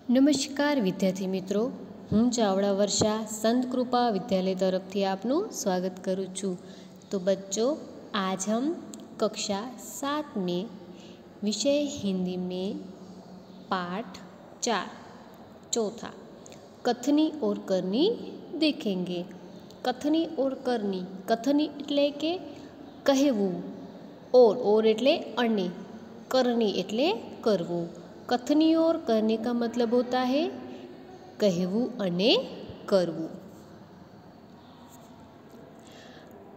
नमस्कार विद्यार्थी मित्रों, हूँ चावड़ा वर्षा संत कृपा विद्यालय तरफ थी आपનું स्वागत करूँ छूँ। तो बच्चों, आज हम कक्षा 7 में विषय हिंदी में पाठ 4 चौथा कथनी और करनी देखेंगे। कथनी और करनी, कथनी एटले के कहेवू, और एटले अने, करनी एटले करवू। कथनी और करने का मतलब होता है कहवू अने करवू।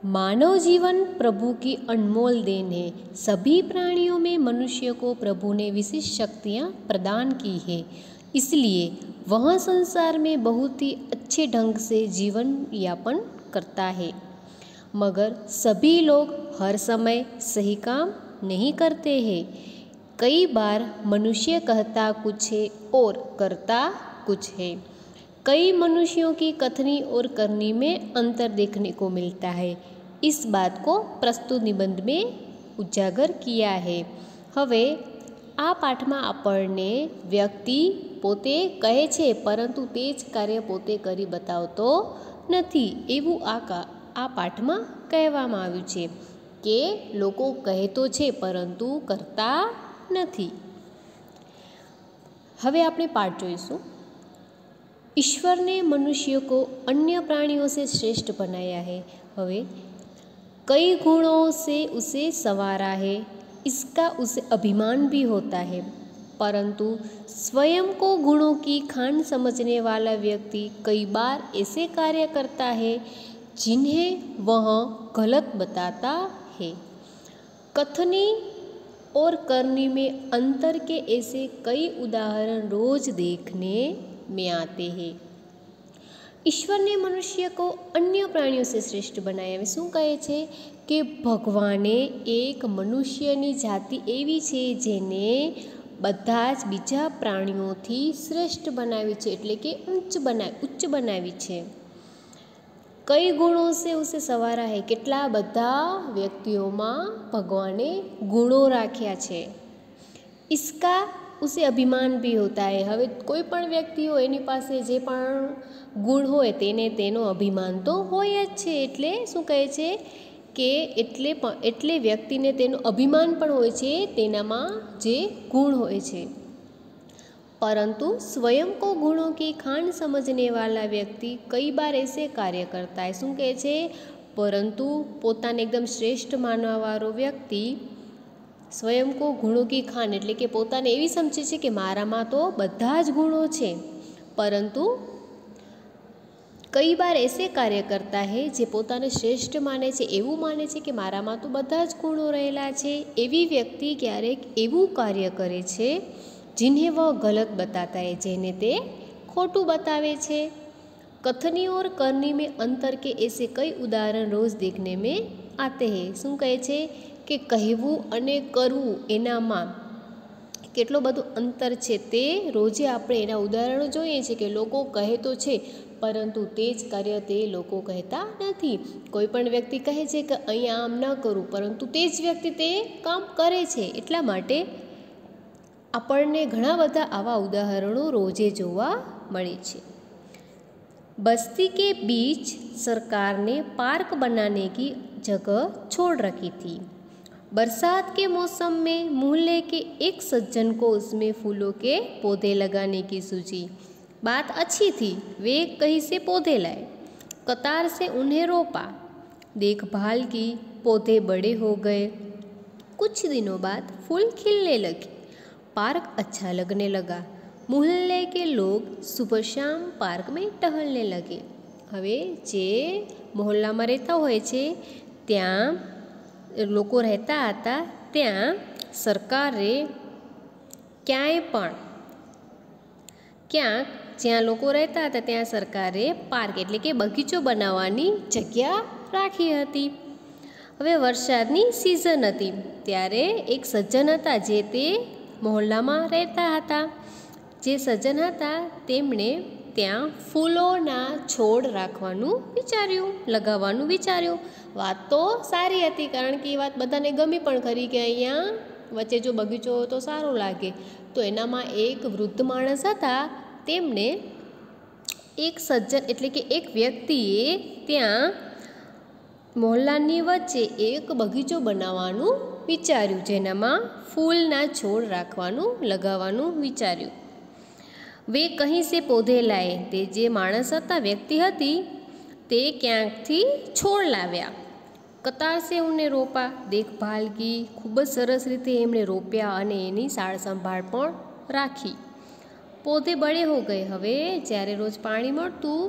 मानव जीवन प्रभु की अनमोल देन है। सभी प्राणियों में मनुष्य को प्रभु ने विशेष शक्तियाँ प्रदान की है, इसलिए वह संसार में बहुत ही अच्छे ढंग से जीवन यापन करता है। मगर सभी लोग हर समय सही काम नहीं करते हैं। कई बार मनुष्य कहता कुछ है और करता कुछ है। कई मनुष्यों की कथनी और करनी में अंतर देखने को मिलता है। इस बात को प्रस्तुत निबंध में उजागर किया है। हवे आ पाठ में आपने व्यक्ति पोते कहे छे परंतु तेज कार्य पोते करी बतावतो नथी एवुं आ पाठ में कहेवामां आव्युं छे के लोको कहे तो छे परंतु करता नहीं। हवे आपणे पाठ जोईशुं। ईश्वर ने मनुष्य को अन्य प्राणियों से श्रेष्ठ बनाया है। हवे कई गुणों से उसे संवारा है, इसका उसे अभिमान भी होता है। परंतु स्वयं को गुणों की खान समझने वाला व्यक्ति कई बार ऐसे कार्य करता है जिन्हें वह गलत बताता है। कथनी और करनी में अंतर के ऐसे कई उदाहरण रोज देखने में आते हैं। ईश्वर ने मनुष्य को अन्य प्राणियों से श्रेष्ठ बनाया। वे शू कहे छे कि भगवाने एक मनुष्यनी जाति एवी छे जेने बधाज बीजा प्राणियोंथी श्रेष्ठ बनावी छे, एटले के उच्च बनावी छे। कई गुणों से उसे सवारा है। केटला बधा व्यक्तियों में भगवाने गुणों राख्या छे, इसका उसे अभिमान भी होता है। हवे कोई पण व्यक्ति हो एनी पासे जे पण गुण होय तेने तेनो अभिमान तो होय ज छे। एटले शुं कहे छे के एटले व्यक्तिने तेनो अभिमान पण होय छे तेनामां जे गुण होय छे। परंतु स्वयं को गुणों की खान समझने वाला व्यक्ति कई बार ऐसे कार्य करता है। शू कहे छे परंतु पोताने एकदम श्रेष्ठ मानवा वाळो व्यक्ति स्वयं को गुणों की खान एटले के पोताने एवी समझे छे कि मारामां तो बधा ज गुणों छे, परंतु कई बार ऐसे कार्य करता है जे पोताने श्रेष्ठ माने छे, एवं माने छे कि मारामां तो बधा ज गुणों रहेला छे। एवी व्यक्ति क्यारेक एवं कार्य करे छे जिन्हें वह गलत बताता है, जेने ते खोटू बतावे छे। कथनी और करनी में अंतर के ऐसे कई उदाहरण रोज देखने में आते हैं। शू कहे छे कि कहेवू अने करवू एनामां केटलो बधो अंतर छे ते रोजे आपणे एना उदाहरणो जोईए छे कि लोको कहे तो छे परंतु ते ज कार्य ते लोको कहता नथी। कोई पण व्यक्ति कहे छे कि अहींया आम न करूं, परंतु ते ज व्यक्ति ते काम करे छे। एटला माटे આપણને ઘણા બધા આવા ઉદાહરણો રોજે જોવા મળે છે। बस्ती के बीच सरकार ने पार्क बनाने की जगह छोड़ रखी थी। बरसात के मौसम में मोहल्ले के एक सज्जन को उसमें फूलों के पौधे लगाने की सूझी। बात अच्छी थी, वे कहीं से पौधे लाए, कतार से उन्हें रोपा, देखभाल की, पौधे बड़े हो गए। कुछ दिनों बाद फूल खिलने लगे, पार्क अच्छा लगने लगा। मोहल्ले के लोग सुबह शाम पार्क में टहलने लगे। हवे जे मोहल्ला में रहता होय छे त्यां लोको रहता हता, त्यां सरकारे क्यांय पण ज्यां लोको रहता हता त्यां सरकारे पार्क एटले के बगीचो बनाववानी जग्या राखी हती। हवे वरसादनी सीजन हती त्यारे एक सज्जन हता जे ते मोहल्ला में रहता हता। जे सज्जन हता तेमणे त्यां फूलोना छोड़ राखवानुं विचार्युं, लगाववानुं विचार्युं। वात तो सारी हती, कारण के वात बधाने गमी पण खरी के अहींया વચ્ચે જો બગીચો હોય તો સારો લાગે. તો એનામાં એક વૃદ્ધ માણસ હતા. તેમને એક સજ્જન એટલે કે એક વ્યક્તિએ ત્યાં મોહલ્લાની વચ્ચે એક બગીચો બનાવવાનું વિચાર્યું, જેનામાં ફૂલના છોડ રાખવાનું લગાવવાનું વિચાર્યું. વે કહી સે પૌધે લાએ, તે જે માણસ હતા, વ્યક્તિ હતી, તે ક્યાંકથી છોડ લાવ્યા. કતાર સે ઉને રોપા, દેખભાલ કી, ખૂબ જ સરસ રીતે એમણે રોપ્યા અને એની સાર સંભાળ પણ રાખી. પૌધે બડે હો ગયે, હવે જ્યારે રોજ પાણી મળતું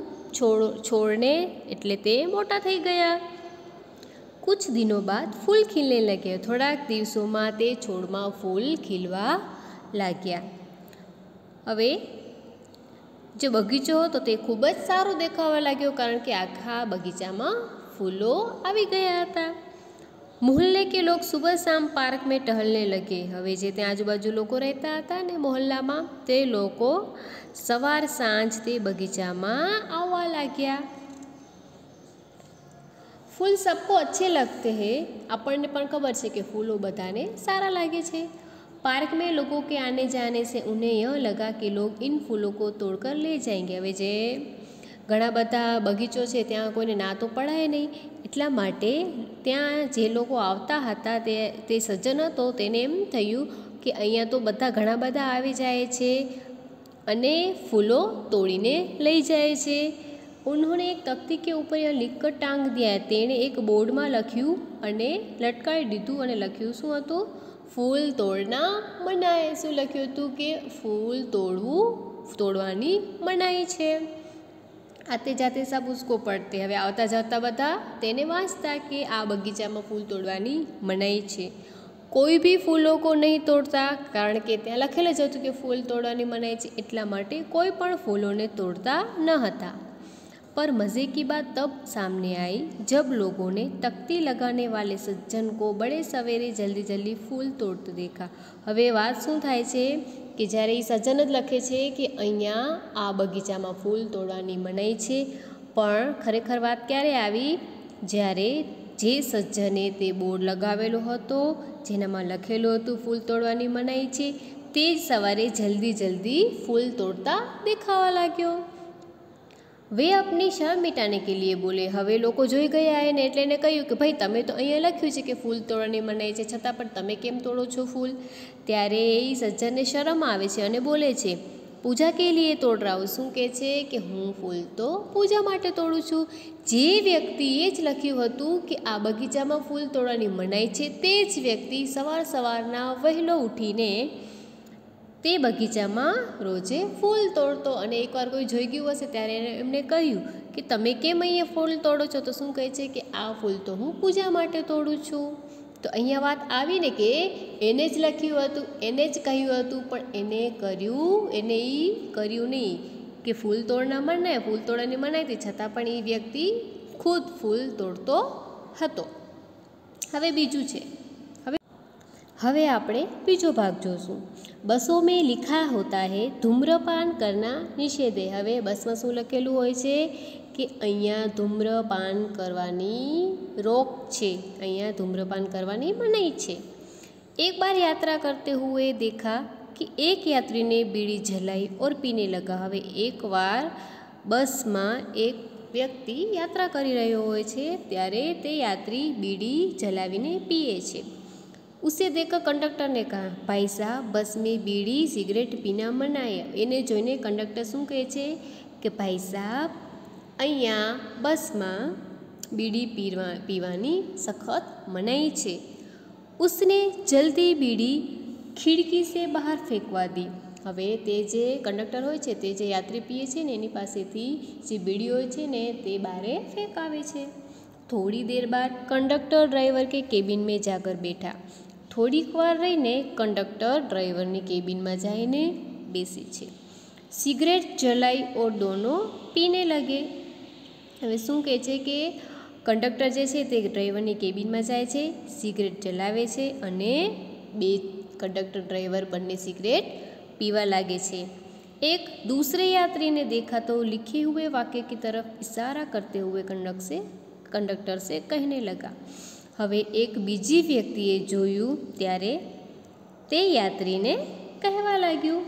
છોડને એટલે તે મોટા થઈ ગયા. કુછ દિનો બાદ ફૂલ ખીલને લગે, થોડાક દિવસોમાં તે છોડમાં ફૂલ ખીલવા લાગ્યા. હવે જે બગીચો હતો તે ખૂબ જ સારો દેખાવા લાગ્યો, કારણ કે આખા બગીચામાં ફૂલો આવી ગયા હતા. મોહલ્લે કે લોગ સુબહ શામ પાર્ક મેં ટહલને લગે, હવે જે ત્યાં આજુબાજુ લોકો રહેતા હતા ને મોહલ્લામાં, તે લોકો સવાર સાંજ તે બગીચામાં આવવા લાગ્યા. ફૂલ સબકો અચ્છે લગતે હૈ, આપણને પણ ખબર છે કે ફૂલો બધાને સારા લાગે છે. पार्क में लोगों के आने जाने से उन्हें यह लगा कि लोग इन फूलों को तोड़कर ले जाएंगे. હવે જે ઘણા બધા બગીચો છે ત્યાં કોઈને ના તો પડાય નહીં, એટલા માટે ત્યાં જે લોકો આવતા હતા તે સજ્જન હતો, તેને એમ થયું કે અહીંયા તો બધા ઘણા બધા આવી જાય છે અને ફૂલો તોડીને લઈ જાય છે. उन्होंने एक तख्ती के ऊपर यह लिखकर टांग दिया. તેણે એક બોર્ડમાં લખ્યું અને લટકાવી દીધું અને લખ્યું શું હતું? ફૂલ તોડના મનાય. શું લખ્યું હતું? કે ફૂલ તોડવાની મનાઈ છે. આતે જાતે સબ ઉસકો પડતે, હવે આવતા જતા બધા તેને વાંચતા કે આ બગીચામાં ફૂલ તોડવાની મનાઈ છે. કોઈ બી ફૂલો કો નહીં તોડતા, કારણ કે ત્યાં લખેલ જ હતું કે ફૂલ તોડવાની મનાઈ છે, એટલા માટે કોઈ પણ ફૂલોને તોડતા ન હતા. पर मज़े की बात तब सामने आई जब लोगों ने तख्ती लगाने वाले सज्जन को बड़े सवेरे जल्दी जल्दी फूल तोड़ते देखा. હવે વાત શું થાય છે કે જ્યારે એ સજ્જન જ લખે છે કે અહીંયા આ બગીચામાં ફૂલ તોડવાની મનાઈ છે, પણ ખરેખર વાત ક્યારે આવી? જ્યારે જે સજ્જને તે બોર્ડ લગાવેલો હતો જેનામાં લખેલું હતું ફૂલ તોડવાની મનાઈ છે, તે જ સવારે જલ્દી જલ્દી ફૂલ તોડતા દેખાવા લાગ્યો. वे अपनी शर्म मिटाने के लिए बोले. હવે લોકો જોઈ ગયા એને એટલે એને કહ્યું કે ભાઈ તમે તો અહીંયા લખ્યું છે કે ફૂલ તોડવાની મનાઈ છે, છતાં પણ તમે કેમ તોડો છો ફૂલ? ત્યારે એ સજ્જનને શરમ આવે છે અને બોલે છે પૂજા કે લીએ તોડ રહા હું. શું કહે છે કે હું ફૂલ તો પૂજા માટે તોડું છું. જે વ્યક્તિએ જ લખ્યું હતું કે આ બગીચામાં ફૂલ તોડવાની મનાઈ છે, તે જ વ્યક્તિ સવારના વહેલો ઉઠીને તે બગીચામાં રોજે ફૂલ તોડતો. અને એકવાર કોઈ જોઈ ગયું હશે ત્યારે એમને કહ્યું કે તમે કેમ અહીંયા ફૂલ તોડો છો? તો શું કહે છે કે આ ફૂલ તો હું પૂજા માટે તોડું છું. તો અહીંયા વાત આવીને કે એને જ લખ્યું હતું, એને જ કહ્યું હતું, પણ એને કર્યું નહીં કે ફૂલ તોડવાની મનાઈ હતી, છતાં પણ એ વ્યક્તિ ખુદ ફૂલ તોડતો હતો. હવે બીજું છે, હવે આપણે બીજો ભાગ જોશું. બસો મેં લિખા હોતા હૈ ધૂમ્રપાન કરના નિષેધ હૈ. હવે બસમાં શું લખેલું હોય છે કે અહીંયા ધૂમ્રપાન કરવાની રોક છે, અહીંયા ધૂમ્રપાન કરવાની મનાઈ છે. એક બાર યાત્રા કરતે હુએ દેખા કે એક યાત્રીને બીડી જलाई ઓર પીને લગા. હવે એકવાર બસમાં એક વ્યક્તિ યાત્રા કરી રહ્યો હોય છે ત્યારે તે યાત્રી બીડી જલાવીને પીએ છે. उसे देखकर कंडक्टर ने कहा भाई साहब बस में बीड़ी सिगरेट पीना मनाया. એને જોઈને કંડક્ટર શું કહે છે કે ભાઈ સાહેબ અહીંયા બસમાં બીડી પીવાની સખત મનાઈ છે. उसने जल्दी बीड़ी खिड़की से बहार फेंकवा दी. હવે તે જે કંડક્ટર હોય છે, તે જે યાત્રી પીએ છે ને એની પાસેથી જે બીડી હોય છે ને તે બહારે ફેંકાવે છે. થોડી દેર બાદ કંડક્ટર ડ્રાઈવર કે કેબિન में जाकर बैठा. થોડીક વાર રહીને કંડક્ટર ડ્રાઈવરની કેબિનમાં જઈને બેસે છે. સિગરેટ જલાઈ ઓર દોનો પીને લગે. હવે શું કહે છે કે કંડક્ટર જે છે તે ડ્રાઈવરની કેબિનમાં જાય છે, સિગરેટ જલાવે છે અને બે કંડક્ટર ડ્રાઈવર બંને સિગરેટ पीवा लागे छे. एक दूसरे यात्री ने देखा तो लिखे हुए वाक्य की तरफ इशारा करते हुए कंडक्टर से कहने लगा. હવે એક બીજી વ્યક્તિએ જોયું ત્યારે તે યાત્રીને કહેવા લાગ્યું.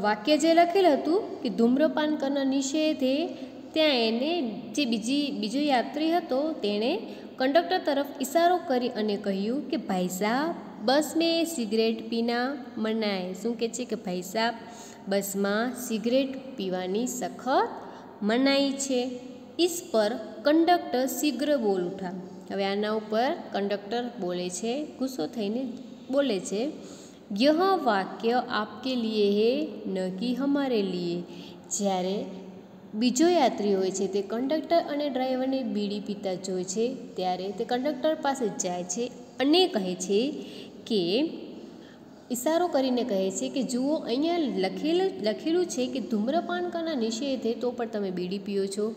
વાક્ય જે લખેલું હતું કે ધૂમ્રપાન કરનાર નિષેધે, ત્યાં એને જે બીજો યાત્રી હતો તેણે કંડક્ટર તરફ ઇશારો કરી અને કહ્યું કે ભાઈ સાહેબ, બસ મેં સિગરેટ પીના મનાય. શું કહે છે કે ભાઈ સાહેબ, બસમાં સિગરેટ પીવાની સખત મનાઈ છે. इस पर कंडक्टर शीघ्र बोल उठा. હવે આના ઉપર કંડક્ટર બોલે છે, ગુસ્સો થઈને બોલે છે, यह वाक्य आपके लिए है न कि हमारे लिए. જ્યારે બીજો યાત્રી હોય છે તે કંડક્ટર અને ડ્રાઈવરને બીડી પીતા જોઈ છે ત્યારે તે કંડક્ટર પાસે જાય છે અને કહે છે કે ઇશારો કરીને કહે છે કે જુઓ, અહીંયા લખેલું છે કે ધૂમ્રપાન કરનાર નિષેધે, તો પણ તમે બીડી પીઓ છો.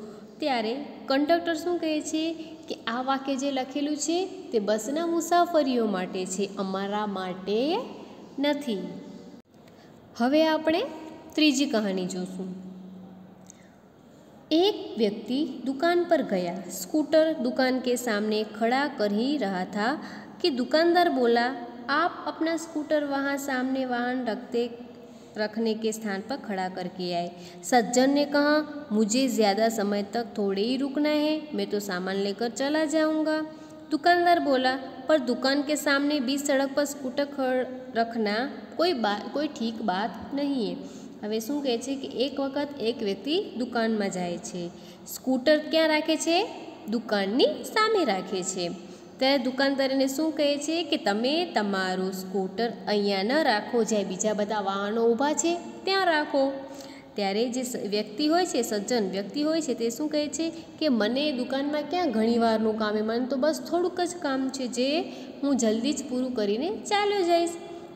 ત્યારે કંડક્ટર શું કહે છે કે આ વાક્ય જે લખેલું છે તે બસના મુસાફરીઓ માટે છે, અમારા માટે નથી. હવે આપણે ત્રીજી કહાની જોશું. एक व्यक्ति दुकान पर गया. स्कूटर दुकान के सामने खड़ा कर ही रहा था कि दुकानदार बोला, आप अपना स्कूटर वहाँ सामने वाहन रखने के स्थान पर खड़ा करके आए. सज्जन ने कहा, मुझे ज़्यादा समय तक थोड़े ही रुकना है, मैं तो सामान लेकर चला जाऊँगा. दुकानदार बोला, पर दुकान के सामने बीच सड़क पर स्कूटर रखना कोई ठीक बात नहीं है. હવે શું કહે છે કે એક વખત એક વ્યક્તિ દુકાનમાં જાય છે. સ્કૂટર ક્યાં રાખે છે? દુકાનની સામે રાખે છે. ત્યારે દુકાનદારને શું કહે છે કે તમે તમારું સ્કૂટર અહીંયા ન રાખો, જ્યાં બીજા બધા વાહનો ઊભા છે ત્યાં રાખો. ત્યારે જે વ્યક્તિ હોય છે, સજ્જન વ્યક્તિ હોય છે, તે શું કહે છે કે મને દુકાનમાં ક્યાં ઘણીવારનું કામ છે, મને તો બસ થોડુંક જ કામ છે જે હું જલ્દી જ પૂરું કરીને ચાલ્યો જઈશ.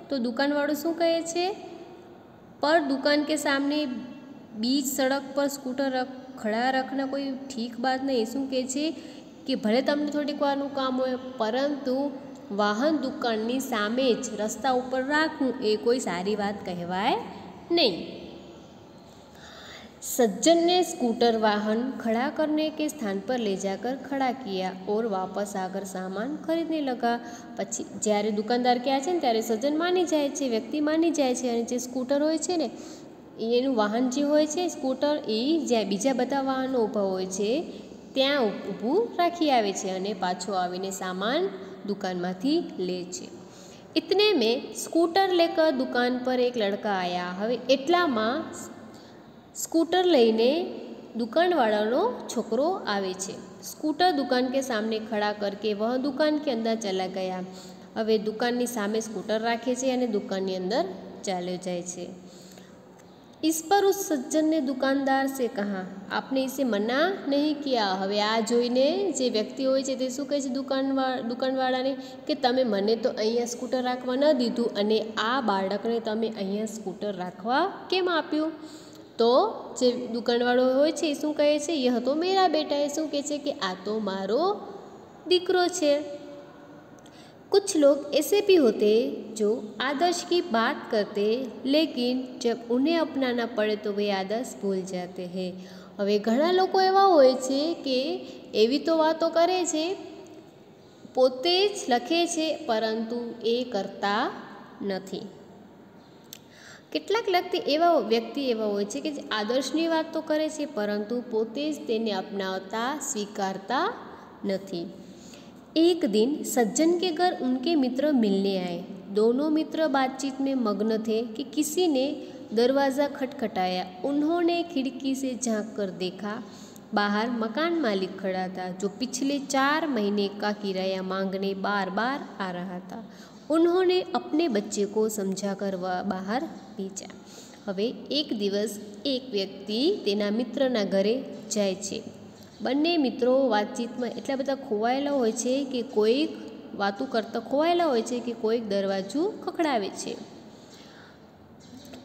તો દુકાનવાળો શું કહે છે, पर दुकान के सामने बीच सड़क पर स्कूटर खड़ा रखना कोई ठीक बात नहीं. શું કહે છે કે ભલે તમને થોડીક વારનું કામ હોય, પરંતુ વાહન દુકાનની સામે જ રસ્તા ઉપર રાખવું એ કોઈ સારી વાત કહેવાય नहीं. सज्जन ने स्कूटर वाहन खड़ा करने के स्थान पर ले जाकर खड़ा किया और वापस आकर सामान खरीदने लगा. પછી જ્યારે દુકાનદાર કહે છે ને ત્યારે સજ્જન માની જાય છે, વ્યક્તિ માની જાય છે અને જે સ્કૂટર હોય છે ને એનું વાહન જે હોય છે સ્કૂટર, એ જ્યાં બીજા બધા વાહનો ઊભા હોય છે ત્યાં ઊભું રાખી આવે છે અને પાછો આવીને સામાન દુકાનમાંથી લે છે. इतने में स्कूटर लेकर दुकान पर एक लड़का आया. હવે એટલામાં स्कूटर लईने दुकानवाળાનો છોકરો આવે છે. स्कूटर दुकान के सामने खड़ा करके वह दुकान के अंदर चला गया. હવે દુકાનની સામે સ્કૂટર રાખે છે અને દુકાનની અંદર ચાલ્યો જાય છે. इस पर उस सज्जन ने दुकानदार से कहा, आपने इसे मना नहीं किया. હવે આ જોઈને જે વ્યક્તિ હોય છે તે શું કહે છે દુકાનવાળાને કે તમે મને તો અહીંયા સ્કૂટર રાખવા ન દીધું અને આ બાળકને તમે અહીંયા સ્કૂટર રાખવા કેમ આપ્યું. तो જે દુકાનવાળો હોય છે એ શું કહે છે, यह तो मेरा बेटा है. શું કહે છે કે આ તો મારો દીકરો છે. कुछ लोग ऐसे भी होते जो आदर्श की बात करते लेकिन जब उन्हें अपनाना पड़े तो वे आदर्श भूल जाते हैं. હવે ઘણા લોકો એવા હોય છે કે એવી તો વાતો કરે છે, પોતે જ લખે છે પરંતુ એ કરતા નથી. કેટલાક વ્યક્તિ એવા હોય છે કે જે આદર્શની વાત તો કરે છે પરંતુ પોતે જ તેને અપનાવતા સ્વીકારતા નથી. एक दिन सज्जन के घर उनके मित्र मिलने आए. दोनों मित्र बातचीत में मग्न थे कि किसी ने दरवाज़ा खटखटाया. उन्होंने खिड़की से झांक कर देखा. बाहर मकान मालिक खड़ा था जो पिछले 4 महीने का किराया मांगने बार बार आ रहा था. उन्होंने अपने बच्चे को समझाकर वह बाहर भेजा. હવે એક દિવસ એક વ્યક્તિ તેના મિત્રના ઘરે જાય છે. બંને મિત્રો વાતચીતમાં એટલા બધા ખોવાયેલા હોય છે કે કોઈક વાતો કરતા ખોવાયેલા હોય છે કે કોઈક દરવાજું ખખડાવે છે.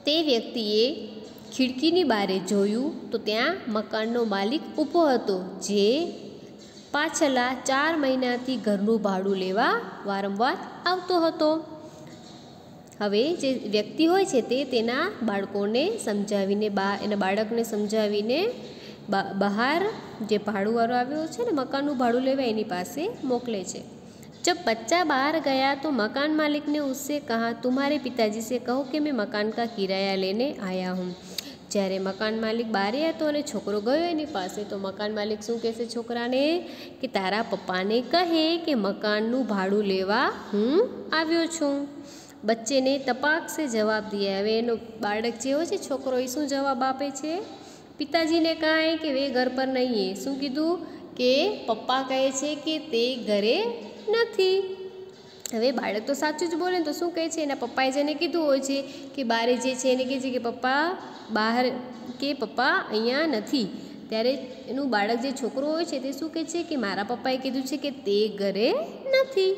તે વ્યક્તિએ ખિડકીની બારે જોયું તો ત્યાં મકાનનો માલિક ઊભો હતો જે પાછલા 4 મહિનાથી ઘરનું ભાડું લેવા વારંવાર આવતો હતો. હવે જે વ્યક્તિ હોય છે તે તેના બાળકોને સમજાવીને એના બાળકને સમજાવીને બહાર જે ભાડુંવાળો આવ્યો છે ને મકાનનું ભાડું લેવા એની પાસે મોકલે છે. जब बच्चा बाहर गया तो मकान मालिक ने उससे कहा, तुम्हारे पिताजी से कहो कि मैं मकान का किराया लेने आया हूँ। જ્યારે મકાન માલિક બહાર હતો અને છોકરો ગયો એની પાસે, તો મકાન માલિક શું કહેશે છોકરાને કે તારા પપ્પાને કહે કે મકાનનું ભાડું લેવા હું આવ્યો છું। બચ્ચે ને તપાક સે જવાબ દિયા। હવે એનો બાળક જે હોય છે છોકરો એ શું જવાબ આપે છે? પિતાજીને કહે કે વે ઘર પર નહીં હે। શું કીધું કે પપ્પા કહે છે કે તે ઘરે નથી। હવે બાળક તો સાચું જ બોલે ને, તો શું કહે છે એના પપ્પાએ જેને કીધું હોય છે કે બારે જે છે એને કહે છે કે પપ્પા બહાર, કે પપ્પા અહીંયા નથી। ત્યારે એનું બાળક જે છોકરો હોય છે તે શું કહે છે કે મારા પપ્પાએ કીધું છે કે તે ઘરે નથી।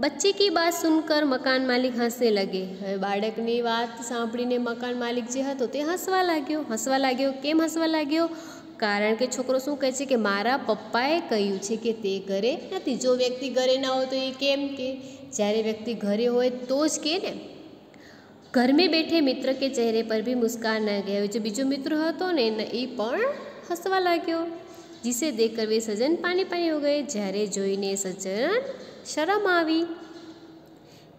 બચ્ચે કી બાત સુનકર મકાન માલિક હસને લગે। હવે બાળકની વાત સાંભળીને મકાન માલિક જે હતો તે હસવા લાગ્યો। કેમ હસવા લાગ્યો? કારણ કે છોકરો શું કહે છે કે મારા પપ્પાએ કહ્યું છે કે તે ઘરે નથી। જો વ્યક્તિ ઘરે ના હોય તો એ કેમ કે? જ્યારે વ્યક્તિ ઘરે હોય તો જ કે ને। घर में बैठे मित्र के चेहरे पर भी मुस्कान न गया। जो बीजो मित्र હતો ને એ પણ હસવા લાગ્યો। जिसे देखकर वे सज्जन पानी पानी हो गए। જ્યારે જોઈને सज्जन शर्म આવી।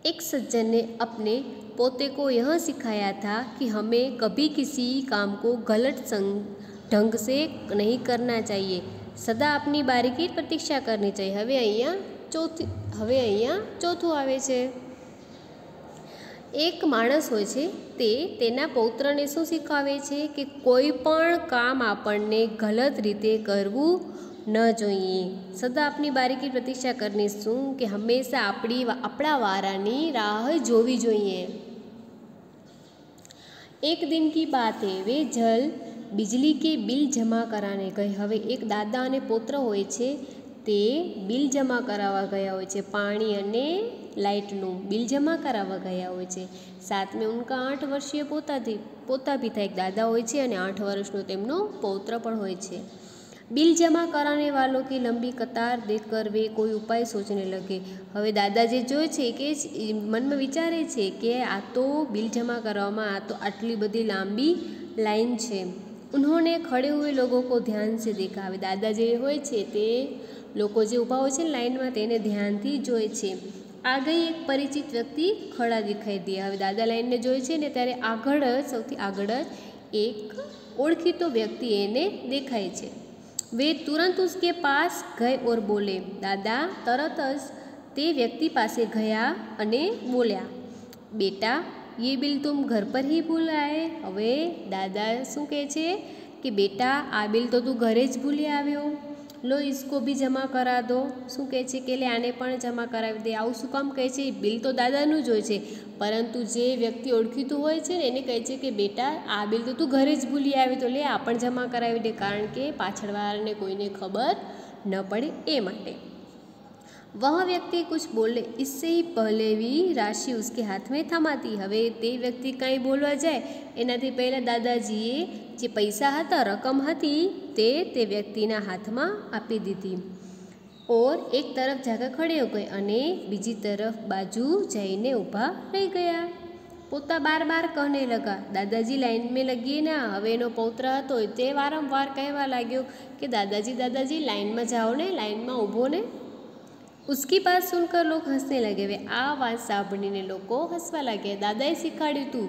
एक सज्जन ने अपने पोते को यह सिखाया था कि हमें कभी किसी काम को गलत ढंग से नहीं करना चाहिए, सदा अपनी बारी की प्रतीक्षा करनी चाहिए। હવે અહીંયા ચોથું આવે છે। એક માણસ હોય છે તે તેના પૌત્રને શું શીખવાવે છે કે કોઈ પણ કામ આપણને ગલત રીતે કરવું ન જોઈએ। સદા આપની બારીકી પ્રતીક્ષા કરની શું કે હંમેશા આપણા વારાની રાહ જોવી જોઈએ। એક દિન કી બાત હે, વે જલ बिजली के बिल जमा कराने गए। હવે એક દાદા અને પૌત્ર હોય છે તે બિલ જમા કરાવવા ગયા હોય છે। પાણી અને લાઇટનું બિલ જમા કરાવવા ગયા હોય છે। साथ में उनका 8 वर्षीय पोता भी था। एक दादा હોય છે અને 8 વર્ષનો તેમનો પૌત્ર પણ હોય છે। बिल जमा कराने वालों की लंबी कतार देखकर वे कोई उपाय सोचने लगे। હવે દાદા જે જોઈ છે કે મનમાં વિચારે છે કે આ તો બિલ જમા કરવામાં આ તો આટલી બધી લાંબી લાઈન છે। उन्होंने खड़े हुए लोगों को ध्यान से देखा। હવે દાદા જે હોય છે તે લોકો જે ઊભા હોય છે લાઈનમાં તેને ધ્યાનથી જોઈ છે। આ ગઈ એક પરિચિત વ્યક્તિ ખડા દિખાઈ દિયા। હવે દાદા લાઈનને જોઈ છે ને ત્યારે આગળ જ સૌથી આગળ જ એક ઓળખીતો વ્યક્તિ એને દેખાય છે। वे तुरंत उसके पास गए और बोले। दादा तरत જ તે વ્યક્તિ પાસે ગયા અને બોલ્યા, બેટા ये बिल तुम घर पर ही भूल आए। હવે દાદા શું કહે છે કે બેટા આ બિલ તો તું ઘરે જ ભૂલી આવ્યો। લો इसको भी जमा करा दो। શું કહે છે કે લે આને પણ જમા કરાવી દે। આવું શું કામ કહે છે? બિલ તો દાદાનું જ હોય છે, પરંતુ જે વ્યક્તિ ઓળખીતું હોય છે ને એને કહે છે કે બેટા આ બિલ તો તું ઘરે જ ભૂલી આવી, તો લે આ પણ જમા કરાવી દે, કારણ કે પાછળવાળાને કોઈને ખબર ન પડે એ માટે। वह व्यक्ति कुछ बोले इससे ही पहले भी राशि उसके हाथ में थमाती। હવે તે વ્યક્તિ કાંઈ બોલવા જાય એનાથી પહેલાં દાદાજીએ જે પૈસા હતા, રકમ હતી તે વ્યક્તિના હાથમાં આપી દીધી। और एक तरफ जाकर खड़े हो गए અને બીજી તરફ બાજુ જઈને ઊભા રહી ગયા। પોતા બાર બાર कहने लगा, दादाजी लाइन में लगिए ना। હવે એનો પૌત્ર હતો તે વારંવાર કહેવા લાગ્યો કે દાદાજી લાઇનમાં જાઓ ને, લાઇનમાં ઊભો ને। उसकी बात सुनकर लोग हंसने लगे। वे आ बात સાંભળીને લોકો હસવા લાગ્યા। દાદાએ શીખવાડ્યું હતું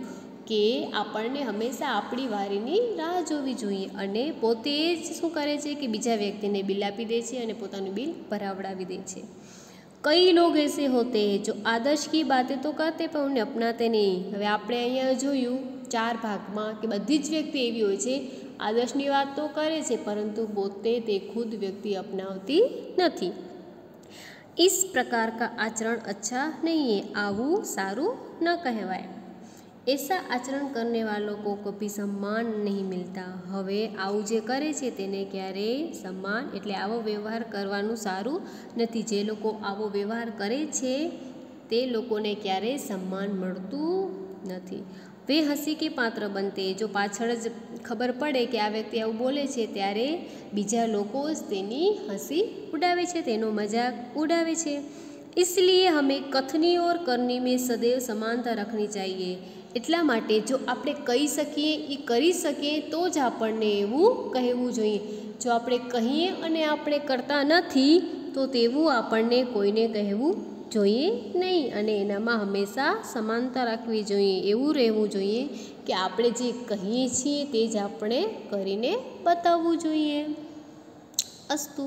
કે આપણને હંમેશા આપણી વારીની રાહ જોવી જોઈએ અને પોતે જ શું કરે છે કે બીજા વ્યક્તિને બિલ આપી દે છે અને પોતાનું બિલ ભરાવડાવી દે છે। कई लोग ऐसे होते हैं जो आदर्श की बातें तो करते पर उन्हें अपनाते नहीं। હવે આપણે અહીંયા જોયું 4 ભાગમાં કે બધી જ વ્યક્તિ એવી હોય છે આદર્શની વાત તો કરે છે પરંતુ પોતે તે ખુદ વ્યક્તિ અપનાવતી નથી। इस प्रकार का आचरण अच्छा नहीं है, आवू सारू न कहवाय। ऐसा आचरण करने वालों को कभी सम्मान नहीं मिलता। હવે આવું જે કરે છે તેને ક્યારેય સન્માન એટલે આવો વ્યવહાર કરવાનું સારું નથી। જે લોકો આવો વ્યવહાર કરે છે તે લોકોને ક્યારેય સન્માન મળતું નથી। वे हंसी के पात्र बनते। जो पाछળ જ ખબર પડે કે આ વ્યક્તિ આવું બોલે છે ત્યારે બીજા લોકો જ તેની હસી ઉડાવે છે, તેનો મજાક ઉડાવે છે। इसलिए हमें कथनी और करनी में सदैव समानता रखनी चाहिए। એટલા માટે જો આપણે કહી શકીએ એ કરી શકીએ તો જ આપણને એવું કહેવું જોઈએ। જો આપણે કહીએ અને આપણે કરતા નથી તો તેવું આપણને કોઈને કહેવું જોઈએ નહીં અને એનામાં હંમેશા સમાનતા રાખવી જોઈએ. એવું રહેવું જોઈએ કે આપણે જે કહીએ છીએ તે જ આપણે કરીને બતાવવું જોઈએ. અસ્તુ.